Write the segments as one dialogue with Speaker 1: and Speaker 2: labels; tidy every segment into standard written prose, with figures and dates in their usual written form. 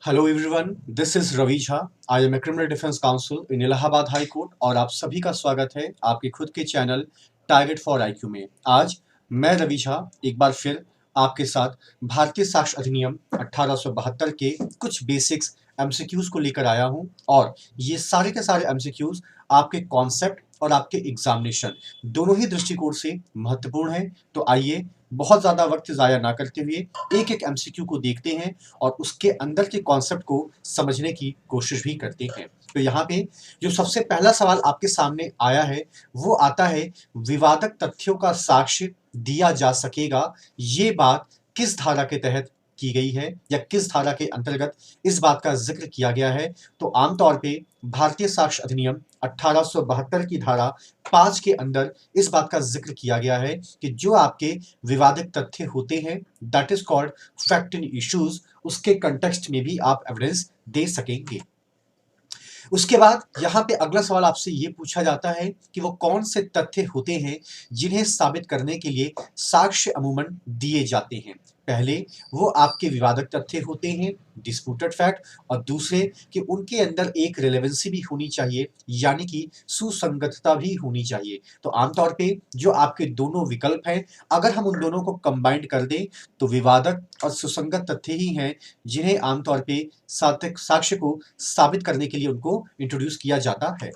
Speaker 1: Hello everyone, this is Ravi Jha. I am a criminal defence counsel in Allahabad high court और आप सभी का स्वागत है आपके खुद के चैनल टारगेट फॉर आईक्यू में। आज मैं रवि झा एक बार फिर आपके साथ भारतीय साक्ष्य अधिनियम 1872 के कुछ बेसिक्स एमसीक्यूज को लेकर आया हूं और ये सारे के सारे एमसीक्यूज आपके कॉन्सेप्ट और आपके एग्जामिनेशन दोनों ही दृष्टिकोण से महत्वपूर्ण है। तो आइए बहुत ज़्यादा वक्त ज़ाया ना करते हुए एक एक एमसीक्यू को देखते हैं और उसके अंदर के कॉन्सेप्ट को समझने की कोशिश भी करते हैं। तो यहाँ पे जो सबसे पहला सवाल आपके सामने आया है वो आता है, विवादक तथ्यों का साक्ष्य दिया जा सकेगा, ये बात किस धारा के तहत की गई है या किस धारा के अंतर्गत इस बात का जिक्र किया गया है। तो आमतौर पे भारतीय साक्ष्य अधिनियम 1872 की धारा 5 के अंदर इस बात का जिक्र किया गया है कि जो आपके विवादित तथ्य होते हैं, that is called fact in issues, उसके कंटेक्स्ट में भी आप एविडेंस दे सकेंगे। उसके बाद यहाँ पे अगला सवाल आपसे ये पूछा जाता है कि वो कौन से तथ्य होते हैं जिन्हें साबित करने के लिए साक्ष्य अमूमन दिए जाते हैं। पहले वो आपके विवादक तथ्य होते हैं, डिस्प्यूटेड फैक्ट, और दूसरे कि उनके अंदर एक रिलेवेंसी भी होनी चाहिए, यानी कि सुसंगतता भी होनी चाहिए। तो आमतौर पे जो आपके दोनों विकल्प हैं, अगर हम उन दोनों को कंबाइंड कर दें तो विवादक और सुसंगत तथ्य ही हैं जिन्हें आमतौर पे साक्ष्य को साबित करने के लिए उनको इंट्रोड्यूस किया जाता है।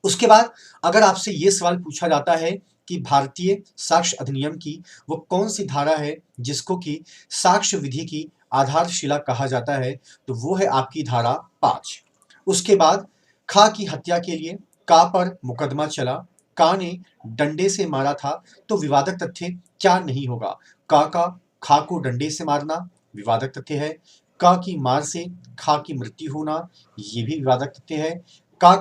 Speaker 1: उसके बाद अगर आपसे ये सवाल पूछा जाता है कि भारतीय साक्ष्य अधिनियम की वो कौन सी धारा है जिसको कि साक्ष्य विधि की आधारशिला कहा जाता है, तो वो है आपकी धारा 5। उसके बाद खा की हत्या के लिए का पर मुकदमा चला, का ने डंडे से मारा था, तो विवादक तथ्य क्या नहीं होगा। का खा को डंडे से मारना विवादक तथ्य है। का की मार से खा की मृत्यु होना, ये भी विवादक तथ्य है। का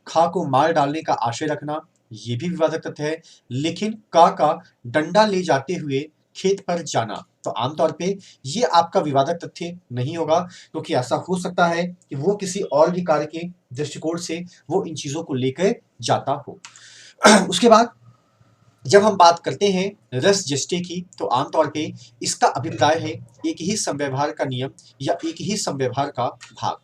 Speaker 1: खा को मार डालने का आशय रखना, ये भी विवादक तथ्य है। लेकिन का डंडा ले जाते हुए खेत पर जाना, तो आमतौर पे ये आपका विवादक तथ्य नहीं होगा, क्योंकि ऐसा हो सकता है कि वो किसी और भी कार्य के दृष्टिकोण से वो इन चीजों को लेकर जाता हो। उसके बाद जब हम बात करते हैं रस जस्टे की, तो आमतौर पे इसका अभिप्राय है एक ही समव्यवहार का नियम या एक ही समव्यवहार का भाग।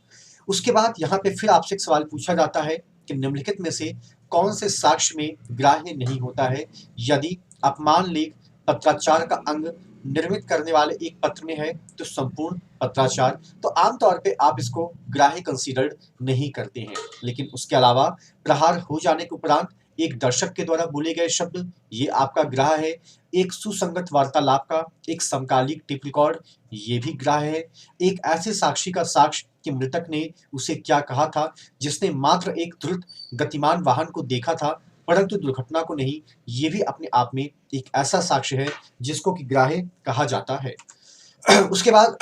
Speaker 1: उसके बाद यहाँ पे फिर आपसे एक सवाल पूछा जाता है कि निम्नलिखित में से कौन से साक्ष्य में ग्राह्य नहीं होता है यदि अपमान लेख पत्राचार का अंग निर्मित करने वाले एक पत्र में है, तो संपूर्ण पत्राचार। तो आमतौर पे आप इसको ग्राह्य कंसीडर्ड नहीं करते हैं, लेकिन उसके अलावा प्रहार हो जाने के उपरांत एक दर्शक के द्वारा बोले गए शब्द, ये आपका ग्राह्य है। एक सुसंगत वार्तालाप का एक समकालिक टिप रिकॉर्ड, ये भी ग्राह्य है। एक ऐसे साक्षी का साक्ष्य कि मृतक ने उसे क्या कहा था, जिसने मात्र एक द्रुत गतिमान वाहन को देखा था परंतु दुर्घटना को नहीं, ये भी अपने आप में एक ऐसा साक्ष्य है जिसको कि ग्राह्य कहा जाता है। उसके बाद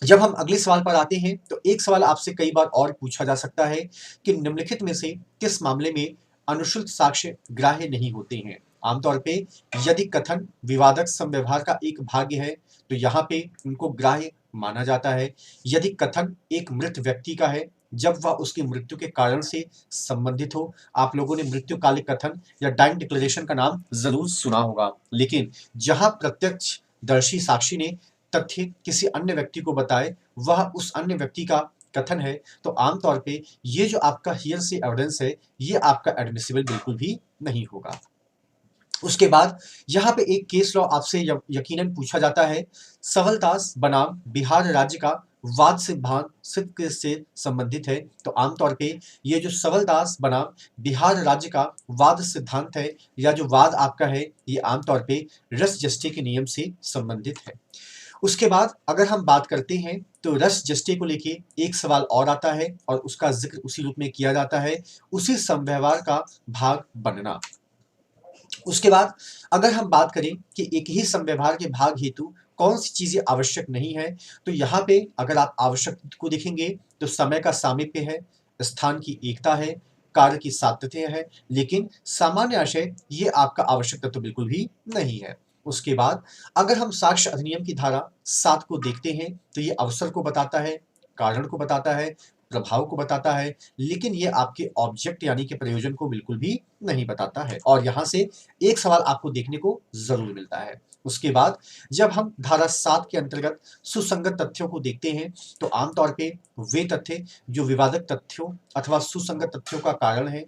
Speaker 1: जब हम अगले सवाल पर आते हैं, तो एक सवाल आपसे कई बार और पूछा जा सकता है कि निम्नलिखित में से किस मामले में अनुश्रुत साक्ष्य ग्राह्य नहीं होते हैं। आमतौर पे यदि कथन विवादक समव्यवहार का एक भाग है, तो यहाँ पे उनको ग्राह्य माना जाता है। यदि कथन एक मृत व्यक्ति का है, जब वह उसकी मृत्यु के कारण से संबंधित हो। आप लोगों ने मृत्युकालिक कथन या डाइंग डिक्लेरेशन का नाम जरूर सुना होगा, लेकिन जहां प्रत्यक्षदर्शी साक्षी ने तथ्य किसी अन्य व्यक्ति को बताए, वह उस अन्य व्यक्ति का कथन है, तो आमतौर पे ये जो आपका हियरसे एविडेंस है, ये आपका एडमिसिबल बिल्कुल भी नहीं होगा। उसके बाद यहाँ पे एक केस लॉ आपसे यकीनन पूछा जाता है। सवलदास बनाम बिहार राज्य का वाद सिद्धांत सिद्ध केस से संबंधित है। तो आमतौर पे ये जो सवलदास बनाम बिहार राज्य का वाद सिद्धांत है या जो वाद आपका है, ये आमतौर पे रस जस्टे के नियम से संबंधित है। उसके बाद अगर हम बात करते हैं तो रस जस्टे को लेके एक सवाल और आता है और उसका जिक्र उसी रूप में किया जाता है, उसी समव्यवहार का भाग बनना। उसके बाद अगर हम बात करें कि एक ही समव्यवहार के भाग हेतु कौन सी चीजें आवश्यक नहीं है, तो यहाँ पे अगर आप आवश्यक को देखेंगे तो समय का सामीप्य है, स्थान की एकता है, कार्य की सातत्य है, लेकिन सामान्य आशय ये आपका आवश्यक तत्व बिल्कुल भी नहीं है। उसके बाद अगर हम साक्ष्य अधिनियम की धारा 7 को देखते हैं, तो ये अवसर को बताता है, कारण को बताता है, प्रभाव को बताता है, लेकिन ये आपके ऑब्जेक्ट यानी कि प्रयोजन को बिल्कुल भी नहीं बताता है। और यहाँ से एक सवाल आपको देखने को जरूर मिलता है। उसके बाद जब हम धारा 7 के अंतर्गत सुसंगत तथ्यों को देखते हैं तो आमतौर पे वे तथ्य जो विवादक तथ्यों अथवा सुसंगत तथ्यों का कारण है,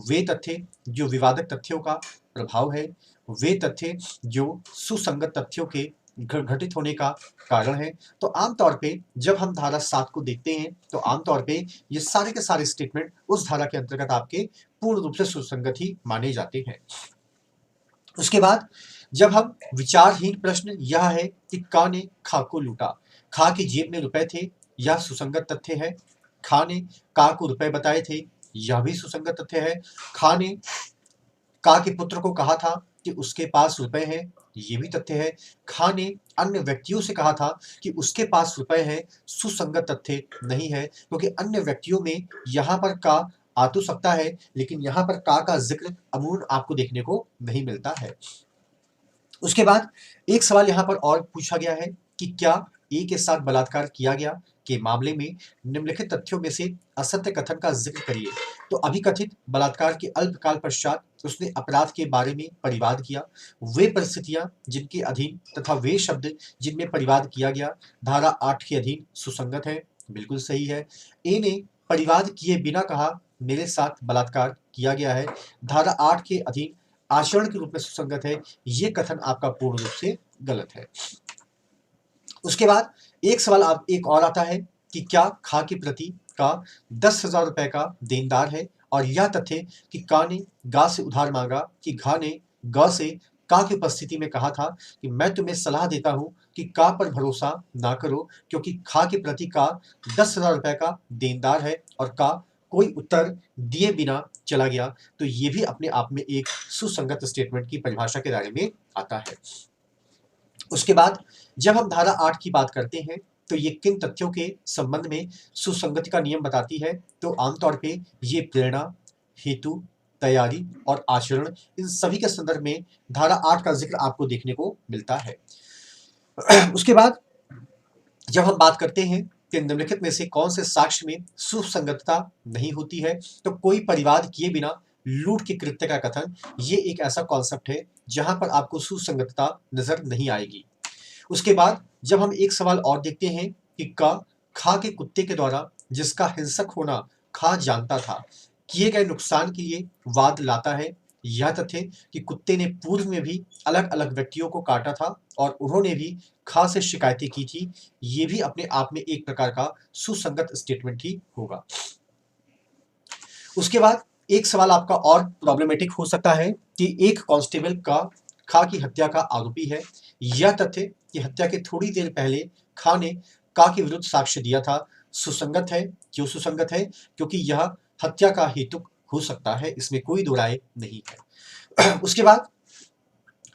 Speaker 1: वे तथ्य जो विवादक तथ्यों का प्रभाव है, वे तथ्य जो सुसंगत तथ्यों के घटित होने का कारण है। तो आमतौर पे जब हम धारा 7 को देखते हैं तो आमतौर पे ये सारे के सारे स्टेटमेंट उस धारा के अंतर्गत आपके पूर्ण रूप से सुसंगत ही माने जाते हैं। उसके बाद जब हम विचारहीन प्रश्न यह है कि का ने खा को लूटा, खा की जेब में रुपए थे, यह सुसंगत तथ्य है। खा ने का को रुपए बताए थे, यह भी सुसंगत तथ्य है। खा ने का के पुत्र को कहा था कि उसके पास रुपए हैं, ये भी तथ्य है। खा ने अन्य व्यक्तियों से कहा था कि उसके पास रुपए हैं, सुसंगत तथ्य नहीं है, क्योंकि अन्य व्यक्तियों में यहाँ पर का आ तो सकता है, लेकिन यहाँ पर का जिक्र अमूमन आपको देखने को नहीं मिलता है। उसके बाद एक सवाल यहाँ पर और पूछा गया है कि क्या ए के साथ बलात्कार किया गया के मामले में निम्नलिखित तथ्यों में से असत्य कथन का जिक्र करिए। तो अभिकथित बलात्कार के अल्पकाल पश्चात उसने अपराध के बारे में परिवाद किया, वे परिस्थितियां जिनके अधीन तथा वे शब्द जिनमें परिवाद किया गया धारा 8 के अधीन सुसंगत है, बिल्कुल सही है। ए ने परिवाद किए बिना कहा मेरे साथ बलात्कार किया गया है, धारा 8 के अधीन आचरण के रूप में सुसंगत है, ये कथन आपका पूर्ण रूप से गलत है। उसके बाद एक सवाल आप एक और आता है कि क्या खा की प्रति का 10,000 रुपए का देनदार है, और यह तथ्य कि का ने गा से उधार मांगा कि घा ने ग से का की उपस्थिति में कहा था कि मैं तुम्हें सलाह देता हूं कि का पर भरोसा ना करो, क्योंकि खा के प्रति का 10,000 रुपए का देनदार है और का कोई उत्तर दिए बिना चला गया, तो ये भी अपने आप में एक सुसंगत स्टेटमेंट की परिभाषा के दायरे में आता है। उसके बाद जब हम धारा 8 की बात करते हैं तो ये किन तथ्यों के संबंध में सुसंगति का नियम बताती है, तो आमतौर पे ये प्रेरणा, हेतु, तैयारी और आचरण, इन सभी के संदर्भ में धारा 8 का जिक्र आपको देखने को मिलता है। उसके बाद जब हम बात करते हैं कि निम्नलिखित में से कौन से साक्ष्य में सुसंगतता नहीं होती है, तो कोई परिवाद किए बिना लूट के कृत्य का कथन, ये एक ऐसा कॉन्सेप्ट है जहां पर आपको सुसंगतता नजर नहीं आएगी। उसके बाद जब हम एक सवाल और देखते हैं कि का खा के कुत्ते के द्वारा जिसका हिंसक होना खा जानता था किए गए नुकसान के लिए वाद लाता है, यह तथ्य कि कुत्ते ने पूर्व में भी अलग अलग व्यक्तियों को काटा था और उन्होंने भी खा से शिकायतें की थी, ये भी अपने आप में एक प्रकार का सुसंगत स्टेटमेंट ही होगा। उसके बाद एक सवाल आपका और प्रॉब्लमेटिक हो सकता है कि एक कांस्टेबल का खा की हत्या का आरोपी है, यह तथ्य कि हत्या के थोड़ी देर पहले खा ने का के विरुद्ध साक्ष्य दिया था, सुसंगत है। क्यों सुसंगत है? क्योंकि यह हत्या का हेतु हो सकता है, इसमें कोई दो राय नहीं है। उसके बाद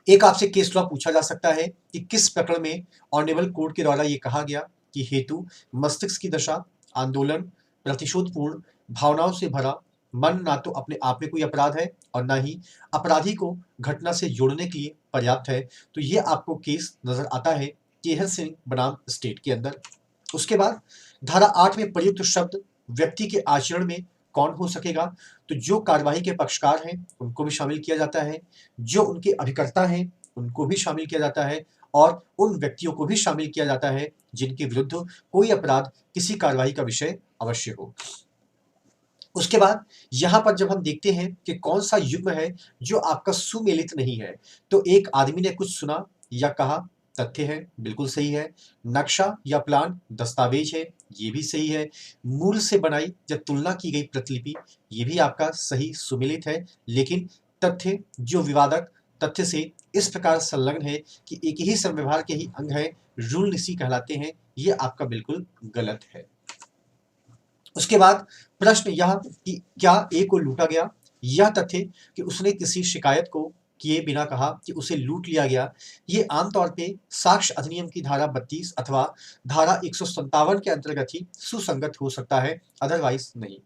Speaker 1: एक आपसे केस लॉ पूछा जा सकता है कि किस प्रकरण में ऑनरेबल कोर्ट के द्वारा यह कहा गया कि हेतु मस्तिष्क की दशा, आंदोलन, प्रतिशोधपूर्ण भावनाओं से भरा मन ना तो अपने आप में कोई अपराध है और ना ही अपराधी को घटना से जोड़ने के लिए पर्याप्त है। तो ये आपको केस नजर आता है केहर सिंह बनाम स्टेट के अंदर। उसके बाद धारा 8 में प्रयुक्त शब्द व्यक्ति के आचरण में कौन हो सकेगा, तो जो कार्यवाही के पक्षकार हैं उनको भी शामिल किया जाता है, जो उनके अभिकर्ता हैं उनको भी शामिल किया जाता है, और उन व्यक्तियों को भी शामिल किया जाता है जिनके विरुद्ध कोई अपराध किसी कार्यवाही का विषय अवश्य हो। उसके बाद यहाँ पर जब हम देखते हैं कि कौन सा युग्म है जो आपका सुमेलित नहीं है, तो एक आदमी ने कुछ सुना या कहा, तथ्य है, बिल्कुल सही है। नक्शा या प्लान दस्तावेज है, ये भी सही है। मूल से बनाई या तुलना की गई प्रतिलिपि, ये भी आपका सही सुमेलित है। लेकिन तथ्य जो विवादक तथ्य से इस प्रकार संलग्न है कि एक ही संव्यवहार के ही अंग है, रूल निसी कहलाते हैं, ये आपका बिल्कुल गलत है। उसके बाद प्रश्न यह कि क्या ए को लूटा गया, यह तथ्य कि उसने किसी शिकायत को किए बिना कहा कि उसे लूट लिया गया, ये आमतौर पे साक्ष्य अधिनियम की धारा 32 अथवा धारा 157 के अंतर्गत ही सुसंगत हो सकता है, अदरवाइज नहीं।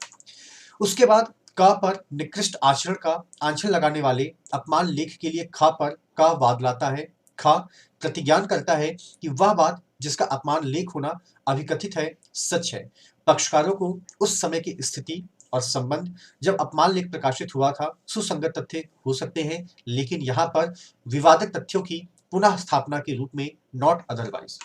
Speaker 1: उसके बाद का पर निकृष्ट आचरण का आंचल लगाने वाले अपमान लेख के लिए खा पर का वाद लाता है। खा प्रतिज्ञान करता है कि वह बात जिसका अपमान लेख होना अभिकथित है सच है। पक्षकारों को उस समय की स्थिति और संबंध जब अपमान लेख प्रकाशित हुआ था सुसंगत तथ्य हो सकते हैं, लेकिन यहाँ पर विवादक तथ्यों की पुनः स्थापना के रूप में, नॉट अदरवाइज।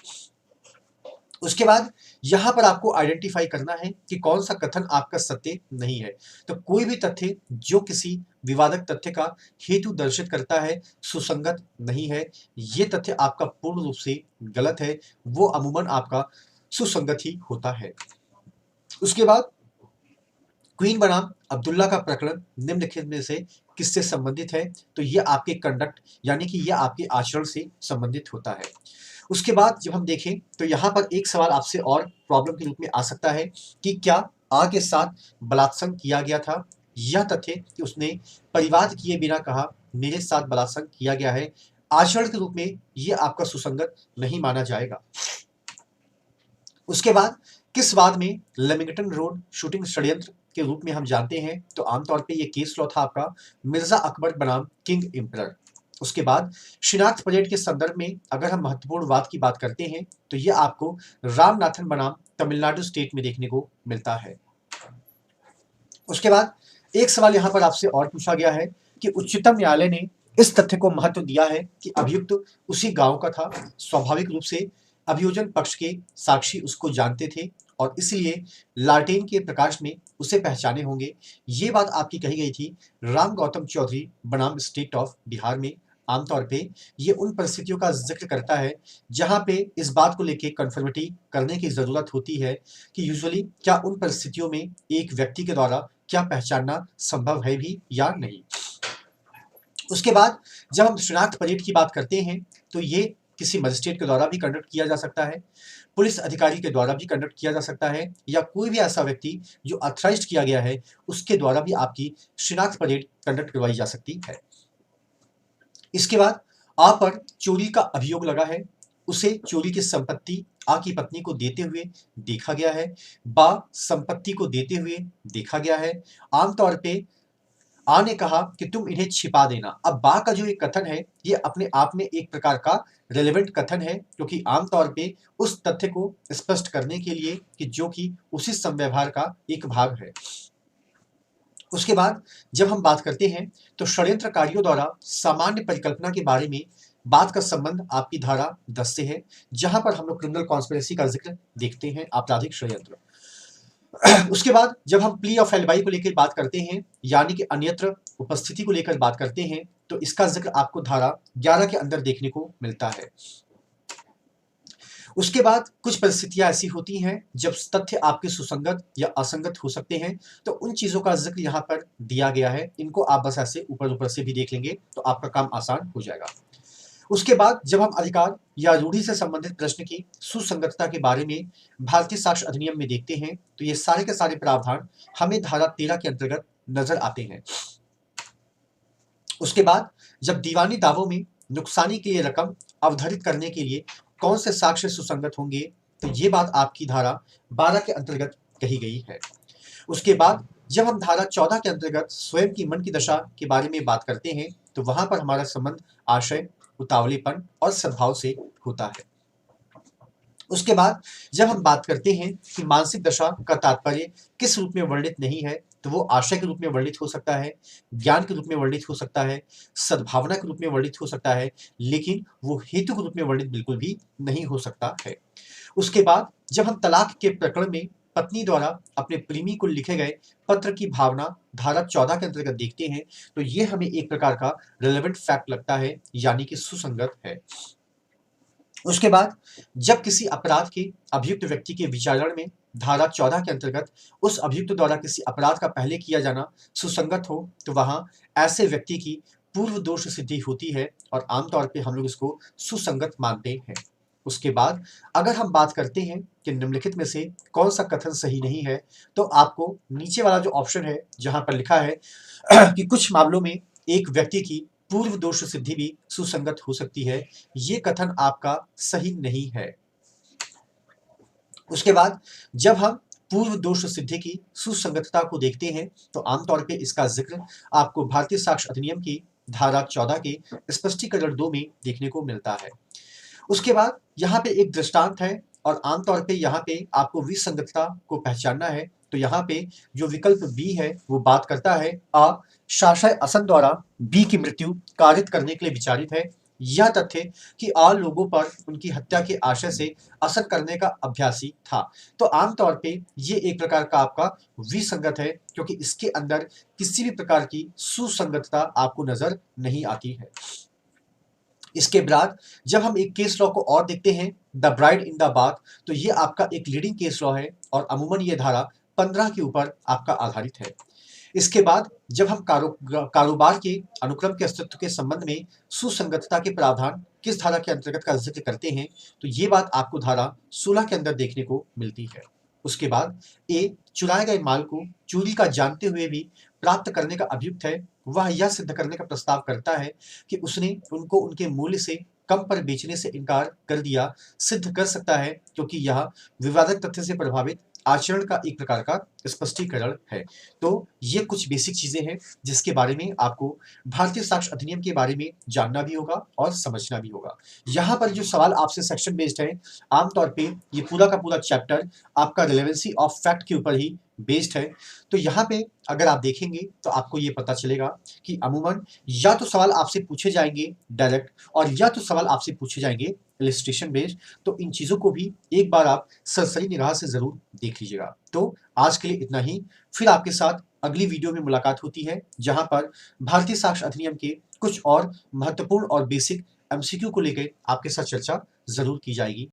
Speaker 1: उसके बाद यहां पर आपको आइडेंटिफाई करना है कि कौन सा कथन आपका सत्य नहीं है। तो कोई भी तथ्य जो किसी विवादक तथ्य का हेतु दर्शित करता है, सुसंगत नहीं है, ये तथ्य आपका पूर्ण रूप से गलत है, वो अमूमन आपका सुसंगत ही होता है। उसके बाद क्वीन बनाम अब्दुल्ला का प्रकरण निम्नलिखित में से किससे संबंधित है? तो ये आपके कंडक्ट यानी कि ये आपके आचरण से संबंधित होता है। उसके बाद जब हम देखें तो यहाँ पर एक सवाल आपसे और प्रॉब्लम के रूप में आ सकता है कि क्या आ के साथ बलात्संग किया गया था? यह तथ्य कि उसने परिवाद किए बिना कहा मेरे साथ बलात्संग किया गया है, आचरण के रूप में ये आपका सुसंगत नहीं माना जाएगा। उसके बाद किस वाद में लेमिंगटन रोड शूटिंग षड्यंत्र के रूप में हम जानते हैं? तो आमतौर पे ये केस लॉ था आपका मिर्जा अकबर बनाम किंग एम्परर। उसके बाद शिनाख्त परेड के संदर्भ में अगर हम महत्वपूर्ण वाद की बात करते हैं तो ये आपको रामनाथन बनाम तमिलनाडु स्टेट में देखने को मिलता है। उसके बाद एक सवाल यहाँ पर आपसे और पूछा गया है कि उच्चतम न्यायालय ने इस तथ्य को महत्व दिया है कि अभियुक्त उसी गांव का था, स्वाभाविक रूप से अभियोजन पक्ष के साक्षी उसको जानते थे और इसलिए लालटेन के प्रकाश में उसे पहचाने होंगे। ये बात आपकी कही गई थी राम गौतम चौधरी बनाम स्टेट ऑफ बिहार में। आमतौर पे ये उन परिस्थितियों का जिक्र करता है जहां पे इस बात को लेके कंफर्मिटी करने की जरूरत होती है कि यूजुअली क्या उन परिस्थितियों में एक व्यक्ति के द्वारा क्या पहचानना संभव है भी या नहीं। उसके बाद जब हम शिनाख्त परेड की बात करते हैं तो ये किसी मजिस्ट्रेट के द्वारा भी कंडक्ट किया जा सकता है, पुलिस अधिकारी के द्वारा भी कंडक्ट किया जा सकता है, या कोई भी ऐसा व्यक्ति जो ऑथराइज्ड किया गया है उसके द्वारा भी आपकी शिनाख्त परेड कंडक्ट करवाई जा सकती है। इसके बाद आ पर चोरी का अभियोग लगा है, उसे चोरी की संपत्ति आ की पत्नी को देते हुए देखा गया है, बा संपत्ति को देते हुए देखा गया है। आमतौर पे आ ने कहा कि तुम इन्हें छिपा देना। अब बा का जो एक कथन है ये अपने आप में एक प्रकार का रेलेवेंट कथन है क्योंकि आमतौर पे उस तथ्य को स्पष्ट करने के लिए कि जो कि उसी समव्यवहार का एक भाग है। उसके बाद जब हम बात करते हैं तो षड्यंत्रकारियों द्वारा सामान्य परिकल्पना के बारे में बात का संबंध आपकी धारा 10 से है, जहां पर हम लोग क्रिमिनल कॉन्स्पिरेसी का जिक्र देखते हैं, आपराधिक षड्यंत्र। उसके बाद जब हम प्ली ऑफ एलिबाई को लेकर बात करते हैं यानी कि अन्यत्र उपस्थिति को लेकर बात करते हैं तो इसका जिक्र आपको धारा 11 के अंदर देखने को मिलता है। उसके बाद कुछ परिस्थितियां ऐसी होती हैं जब तथ्य आपके सुसंगत या असंगत हो सकते हैं, तो उन चीजों का जिक्र यहाँ पर दिया गया है, इनको आप बस ऐसे ऊपर ऊपर से भी देख लेंगे तो आपका काम आसान हो जाएगा। उसके बाद जब हम अधिकार या रूढ़ि से संबंधित प्रश्न की सुसंगतता के बारे में भारतीय साक्ष्य अधिनियम में देखते हैं तो ये सारे के सारे प्रावधान हमें धारा 13 के अंतर्गत नजर आते हैं। उसके बाद जब दीवानी दावों में नुकसानी के लिए रकम अवधारित करने के लिए कौन से साक्ष्य सुसंगत होंगे तो ये बात आपकी धारा 12 के अंतर्गत कही गई है। उसके बाद जब हम धारा 14 के अंतर्गत स्वयं की मन की दशा के बारे में बात करते हैं तो वहां पर हमारा संबंध आशय, उतावलेपन और सद्भाव से होता है। उसके बाद जब हम बात करते हैं कि मानसिक दशा का तात्पर्य किस रूप में वर्णित नहीं है तो वो आशय के रूप में वर्णित हो सकता है, ज्ञान के रूप में वर्णित हो सकता है, सद्भावना के रूप में वर्णित हो सकता है, लेकिन वो हेतु के रूप में वर्णित बिल्कुल भी नहीं हो सकता है। उसके बाद जब हम तलाक के प्रकरण में पत्नी द्वारा अपने प्रेमी को लिखे गए पत्र की भावना धारा 14 के अंतर्गत देखते हैं तो ये हमें एक प्रकार का रिलेवेंट फैक्ट लगता है यानी कि सुसंगत है। उसके बाद जब किसी अपराध के अभियुक्त व्यक्ति के विचारण में धारा 14 के अंतर्गत उस अभियुक्त द्वारा किसी अपराध का पहले किया जाना सुसंगत हो तो वहां ऐसे व्यक्ति की पूर्व दोष सिद्धि होती है और आमतौर पे हम लोग इसको सुसंगत मानते हैं। उसके बाद अगर हम बात करते हैं कि निम्नलिखित में से कौन सा कथन सही नहीं है तो आपको नीचे वाला जो ऑप्शन है जहां पर लिखा है कि कुछ मामलों में एक व्यक्ति की पूर्व दोष सिद्धि भी सुसंगत हो सकती है, ये कथन आपका सही नहीं है। उसके बाद जब हम पूर्व दोष सिद्धि की सुसंगतता को देखते हैं तो आमतौर पे इसका जिक्र आपको भारतीय साक्ष्य अधिनियम की धारा 14 के स्पष्टीकरण 2 में देखने को मिलता है। उसके बाद यहाँ पे एक दृष्टांत है और आमतौर पे यहाँ पे आपको विसंगतता को पहचानना है तो यहाँ पे जो विकल्प बी है वो बात करता है शाशय असन द्वारा बी की मृत्यु कारित करने के लिए विचारित है, यह तथ्य कि और लोगों पर उनकी हत्या के आशय से असर करने का अभ्यासी था। तो आमतौर पे ये एक प्रकार का आपका विसंगत है, क्योंकि इसके अंदर किसी भी प्रकार की सुसंगतता आपको नजर नहीं आती है। इसके बाद जब हम एक केस लॉ को और देखते हैं, the bride in the bath, तो ये आपका एक लीडिंग केस लॉ है और अमूमन ये धारा 15 के ऊपर आपका आधारित है। इसके बाद जब हम कारोबार के अनुक्रम के अस्तित्व के संबंध में सुसंगतता के प्रावधान किस धारा के अंतर्गत का जिक्र करते हैं, तो ये बात आपको धारा 16 के अंदर देखने को मिलती है। उसके बाद ए चुराए गए माल को चोरी का जानते हुए भी प्राप्त करने का अभियुक्त है, वह यह सिद्ध करने का प्रस्ताव करता है कि उसने उनको उनके मूल्य से कम पर बेचने से इनकार कर दिया, सिद्ध कर सकता है, क्योंकि यह विवादक तथ्य से प्रभावित आचरण का एक प्रकार का स्पष्टीकरण है। तो ये कुछ बेसिक चीजें हैं जिसके बारे में आपको भारतीय साक्ष्य अधिनियम के बारे में जानना भी होगा और समझना भी होगा। यहाँ पर जो सवाल आपसे सेक्शन बेस्ड है, आमतौर पे ये पूरा का पूरा चैप्टर आपका रिलेवेंसी ऑफ फैक्ट के ऊपर ही बेस्ड है। तो यहाँ पे अगर आप देखेंगे तो आपको ये पता चलेगा कि अमूमन या तो सवाल आपसे पूछे जाएंगे डायरेक्ट, और या तो सवाल आपसे पूछे जाएंगे इलस्ट्रेशन बेस्ड। तो इन चीजों को भी एक बार आप सरसरी निगाह से जरूर देख लीजिएगा। तो आज के लिए इतना ही, फिर आपके साथ अगली वीडियो में मुलाकात होती है, जहां पर भारतीय साक्ष्य अधिनियम के कुछ और महत्वपूर्ण और बेसिक एमसीक्यू को लेकर आपके साथ चर्चा जरूर की जाएगी।